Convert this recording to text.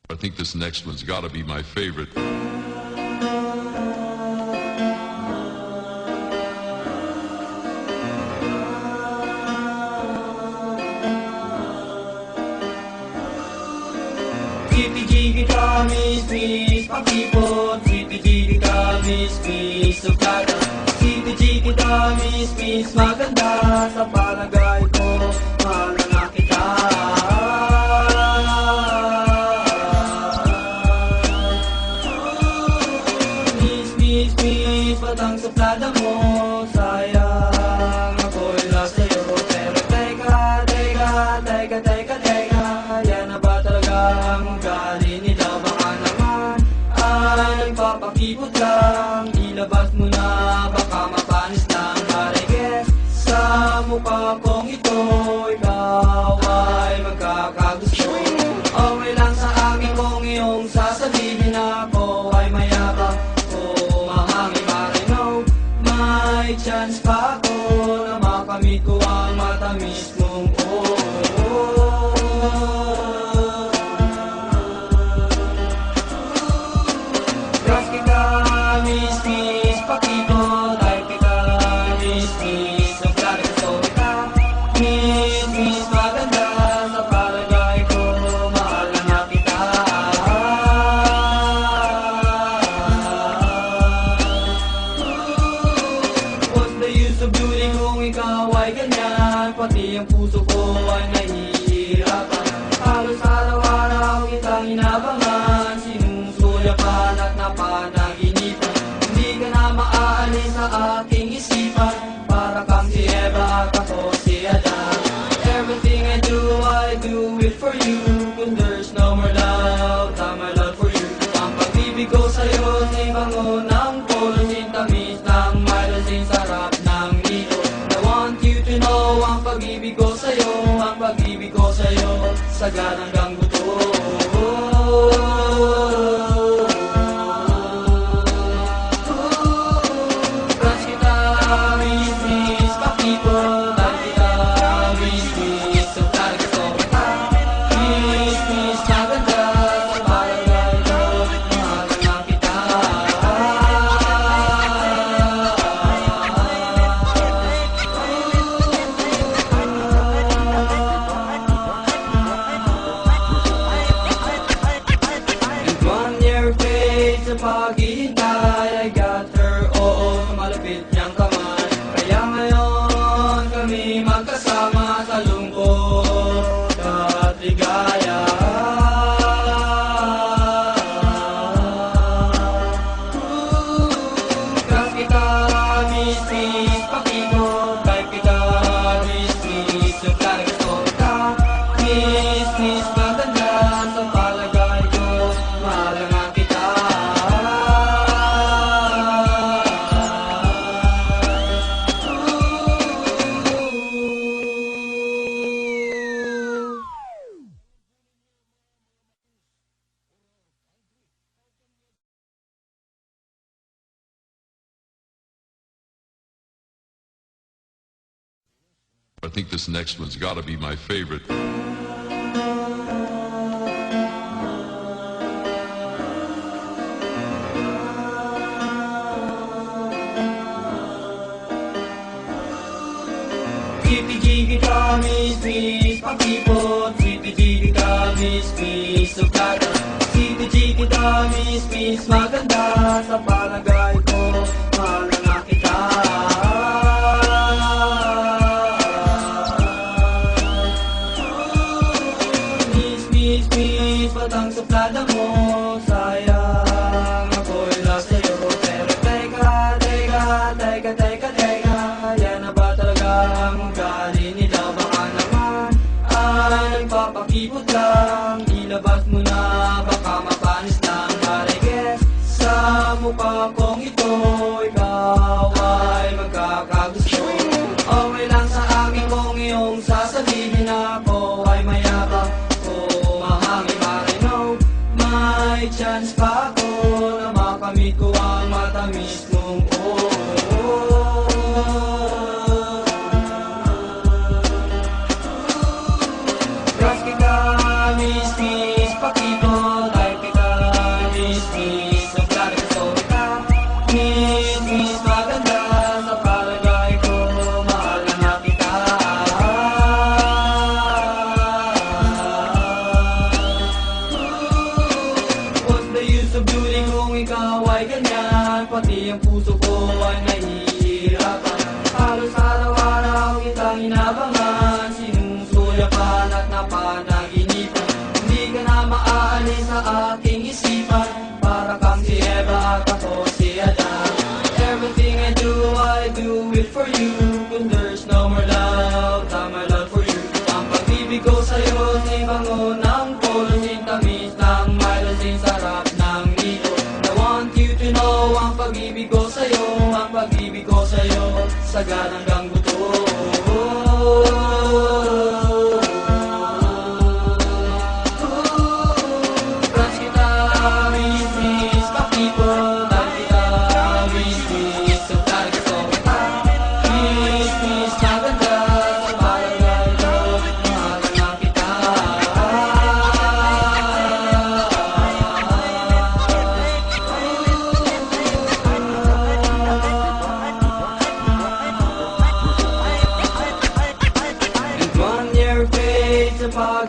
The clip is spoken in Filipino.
I think this next one's gotta be my favorite. Jiggy ka, miss, pakipot. Jiggy ka, miss, sukada. Jiggy ka, miss, maganda. Sa palagay ko, mahal na kita. Miss, patang suplada mo. Sayang, ako'y nasa sa'yo. Pero teka, yan na ba talaga ang ugali nila? Baka naman ay nagpapakipot lang. Ilabas mo na, baka mapanis lang. Parege sa mukha kong ito, ikaw ay magkakagusto. Okay lang sa akin kung iyong sasabihin ako ay mayabang o mahangin. Para no, may chance pa ako na makamit ko ang matamis mong miss, pakipot. Dahil kita, miss, sukada gusto kita. Miss, maganda. Sa palagay ko, mahal na kita. What's the use of beauty kung ikaw ay ganyan? Pati ang puso ko ay nahihirapan. Halos araw-araw kitang inabangan. Sinusuyapan at napanaginipan. Hindi ka na maaalis sa aking isipan. Para kang si Eva at ako si Adan. Everything I do it for you. Kung there's no more love, than my love for you. Ang pag-ibig ko sa'yo, di bango ng polo. Sintamis ng malasin, sarap ng nito. I want you to know, ang pag-ibig ko sa'yo, ang pag-ibig ko sa'yo, sagad hanggang buto. Sa paghihintay, I got her, oo, sa malapit niyang kamay. Kaya ngayon kami magkasama sa lungkot at ligaya. Kas kita, miss, pakipot. Kahit kita, miss, sukada gusto kita. Miss, maganda. Sa palagay ko, mahal nga kita. I think this next one's gotta be my favorite. Jiggy ka, miss, pakipot. Jiggy ka, miss, sukada. Jiggy ka, miss, maganda. Sa palagay ko, mahal na kita. Miss, patang suplada mo. Sayang, ako'y nasa sa'yo. Pero teka, yan na ba talaga ang ugali nila? Baka naman ay nagpapakipot lang. Ilabas mo na, baka mapanis lang. Parege sa mukha kong ito, ikaw ay magkakagusto. Okay lang sa akin kung iyong sasabihin ako ay mayabang o mahangin. Para no, may chance pa ako na makamit ko ang matamis mong miss, pakipot. inabangan, sinusuyapan at napanaginipan. Hindi ka na maaalis sa aking isipan, para kang si Eva at ako si Adan. Everything I do it for you. Kung there's no more love, tama love for you. Ang pag-ibig ko sa'yo, si bango ng polo, sintamis ng malasin, sarap ng nilo. I want you to know, ang pag-ibig ko sa'yo, ang pag-ibig ko sa'yo, sagad hanggang buto. Crush kita, miss pa people, like kita, miss so talaga so miss na ganda, sa barangay ko, mahal na kita. And 1 year fade sa pag